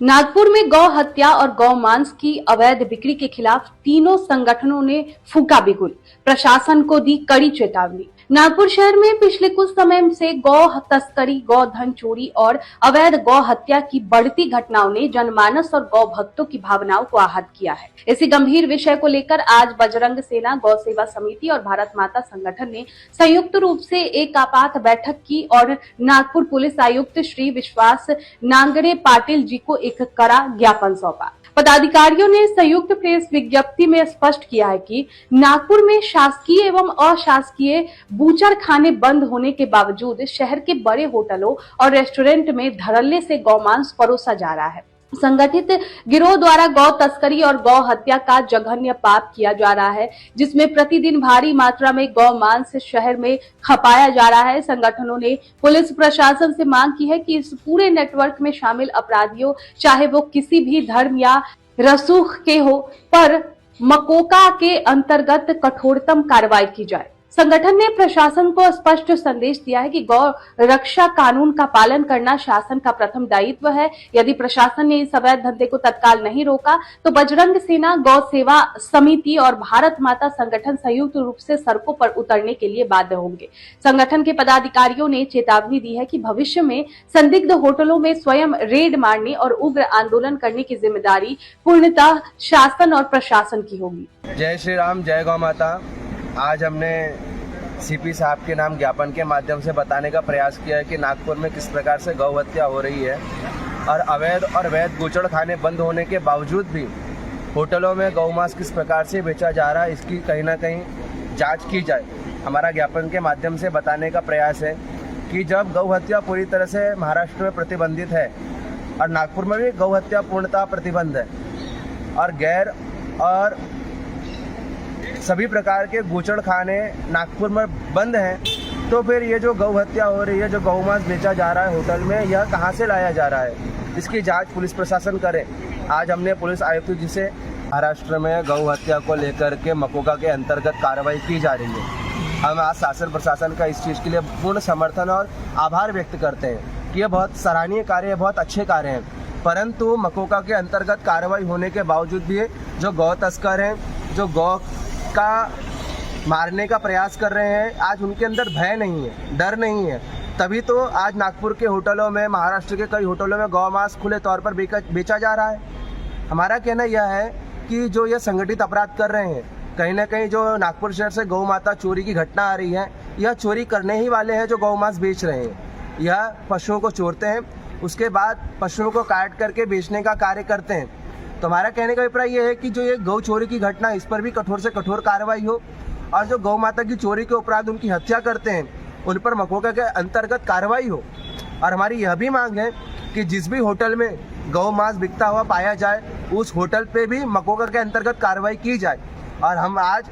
नागपुर में गौ हत्या और गौ मांस की अवैध बिक्री के खिलाफ तीनों संगठनों ने फूका बिगुल, प्रशासन को दी कड़ी चेतावनी। नागपुर शहर में पिछले कुछ समय से गौ तस्करी, गौ धन चोरी और अवैध गौ हत्या की बढ़ती घटनाओं ने जनमानस और गौ भक्तों की भावनाओं को आहत किया है। इसी गंभीर विषय को लेकर आज बजरंग सेना, गौ सेवा समिति और भारत माता संगठन ने संयुक्त रूप से एक आपात बैठक की और नागपुर पुलिस आयुक्त श्री विश्वास नांगरे पाटिल जी को एक कड़ा ज्ञापन सौंपा। पदाधिकारियों ने संयुक्त प्रेस विज्ञप्ति में स्पष्ट किया है कि नागपुर में शासकीय एवं अशासकीय बूचर खाने बंद होने के बावजूद शहर के बड़े होटलों और रेस्टोरेंट में धड़ल्ले से गौमांस परोसा जा रहा है। संगठित गिरोह द्वारा गौ तस्करी और गौ हत्या का जघन्य पाप किया जा रहा है, जिसमें प्रतिदिन भारी मात्रा में गौ मांस शहर में खपाया जा रहा है। संगठनों ने पुलिस प्रशासन से मांग की है कि इस पूरे नेटवर्क में शामिल अपराधियों, चाहे वो किसी भी धर्म या रसूख के हो, पर मकोका के अंतर्गत कठोरतम कार्रवाई की जाए। संगठन ने प्रशासन को स्पष्ट संदेश दिया है कि गौ रक्षा कानून का पालन करना शासन का प्रथम दायित्व है। यदि प्रशासन ने इस अवैध धंधे को तत्काल नहीं रोका तो बजरंग सेना, गौ सेवा समिति और भारत माता संगठन संयुक्त रूप से सड़कों पर उतरने के लिए बाध्य होंगे। संगठन के पदाधिकारियों ने चेतावनी दी है कि भविष्य में संदिग्ध होटलों में स्वयं रेड मारने और उग्र आंदोलन करने की जिम्मेदारी पूर्णतः शासन और प्रशासन की होगी। जय श्री राम, जय गौ माता। आज हमने सीपी साहब के नाम ज्ञापन के माध्यम से बताने का प्रयास किया है कि नागपुर में किस प्रकार से गौ हत्या हो रही है और अवैध और वैध बूचड़ खाने बंद होने के बावजूद भी होटलों में गौ मांस किस प्रकार से बेचा जा रहा है, इसकी कहीं ना कहीं जांच की जाए। हमारा ज्ञापन के माध्यम से बताने का प्रयास है कि जब गौ हत्या पूरी तरह से महाराष्ट्र में प्रतिबंधित है और नागपुर में भी गौ हत्या पूर्णतः प्रतिबंध है और गैर और सभी प्रकार के बूचड़ खाने नागपुर में बंद हैं, तो फिर ये जो गौ हत्या हो रही है, जो गौ मांस बेचा जा रहा है होटल में, यह कहाँ से लाया जा रहा है, इसकी जांच पुलिस प्रशासन करे। आज हमने पुलिस आयुक्त जी से महाराष्ट्र में गौ हत्या को लेकर के मकोका के अंतर्गत कार्रवाई की जा रही है। हम आज शासन प्रशासन का इस चीज़ के लिए पूर्ण समर्थन और आभार व्यक्त करते हैं कि यह बहुत सराहनीय कार्य है, बहुत अच्छे कार्य हैं। परंतु मकोका के अंतर्गत कार्रवाई होने के बावजूद भी जो गौ तस्कर हैं, जो गौ का मारने का प्रयास कर रहे हैं, आज उनके अंदर भय नहीं है, डर नहीं है। तभी तो आज नागपुर के होटलों में, महाराष्ट्र के कई होटलों में गौ मांस खुले तौर पर बेचा जा रहा है। हमारा कहना यह है कि जो ये संगठित अपराध कर रहे हैं, कहीं ना कहीं जो नागपुर शहर से गौ माता चोरी की घटना आ रही है, यह चोरी करने ही वाले हैं जो गौ मांस बेच रहे हैं। यह पशुओं को चोरते हैं, उसके बाद पशुओं को काट करके बेचने का कार्य करते हैं। तो हमारा कहने का अभिप्राय यह है कि जो ये गौ चोरी की घटना, इस पर भी कठोर से कठोर कार्रवाई हो और जो गौ माता की चोरी के उपरांत उनकी हत्या करते हैं, उन पर मकोका के अंतर्गत कार्रवाई हो। और हमारी यह भी मांग है कि जिस भी होटल में गौ मांस बिकता हुआ पाया जाए, उस होटल पे भी मकोका के अंतर्गत कार्रवाई की जाए। और हम आज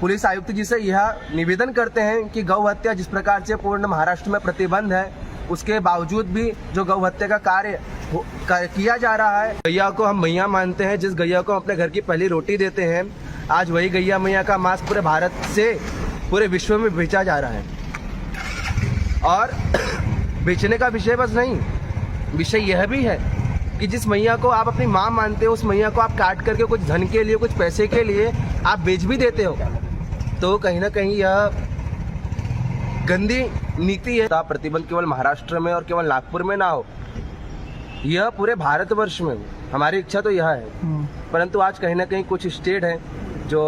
पुलिस आयुक्त जी से यह निवेदन करते हैं कि गौ हत्या जिस प्रकार से पूर्ण महाराष्ट्र में प्रतिबंध है, उसके बावजूद भी जो गौ हत्या का कार्य किया जा रहा है, गैया को हम मैया मानते हैं, जिस गैया को हम अपने घर की पहली रोटी देते हैं, आज वही गैया मैया का मांस पूरे भारत से पूरे विश्व में बेचा जा रहा है। और बेचने का विषय बस नहीं, विषय यह भी है कि जिस मैया को आप अपनी माँ मानते हो, उस मैया को आप काट करके कुछ धन के लिए, कुछ पैसे के लिए आप बेच भी देते हो, तो कहीं ना कहीं यह गंदी नीति है। प्रतिबंध केवल महाराष्ट्र में और केवल नागपुर में ना हो, यह पूरे भारतवर्ष में हो। हमारी इच्छा तो यह है, परंतु आज कहीं ना कहीं कुछ स्टेट हैं जो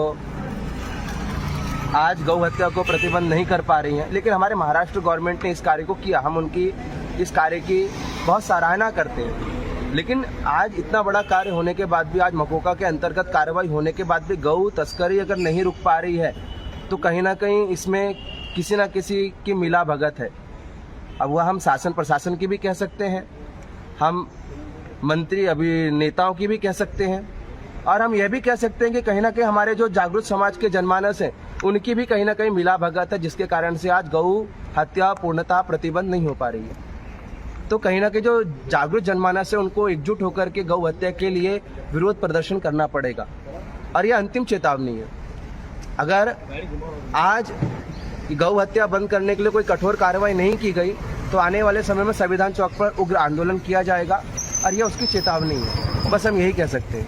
आज गौ हत्या को प्रतिबंध नहीं कर पा रही हैं, लेकिन हमारे महाराष्ट्र गवर्नमेंट ने इस कार्य को किया। हम उनकी इस कार्य की बहुत सराहना करते हैं। लेकिन आज इतना बड़ा कार्य होने के बाद भी, आज मकोका के अंतर्गत कार्रवाई होने के बाद भी गौ तस्करी अगर नहीं रुक पा रही है, तो कहीं ना कहीं इसमें किसी न किसी की मिला भगत है। अब वह हम शासन प्रशासन की भी कह सकते हैं, हम मंत्री अभिनेताओं की भी कह सकते हैं, और हम यह भी कह सकते हैं कि कहीं ना कहीं हमारे जो जागरूक समाज के जनमानस हैं, उनकी भी कहीं ना कहीं मिला भगत है, जिसके कारण से आज गौ हत्या पूर्णतः प्रतिबंध नहीं हो पा रही है। तो कहीं ना कहीं जो जागरूक जनमानस है, उनको एकजुट होकर के गौ हत्या के लिए विरोध प्रदर्शन करना पड़ेगा। और यह अंतिम चेतावनी है। अगर आज गौ हत्या बंद करने के लिए कोई कठोर कार्रवाई नहीं की गई, तो आने वाले समय में संविधान चौक पर उग्र आंदोलन किया जाएगा। और ये उसकी चेतावनी है, बस हम यही कह सकते हैं।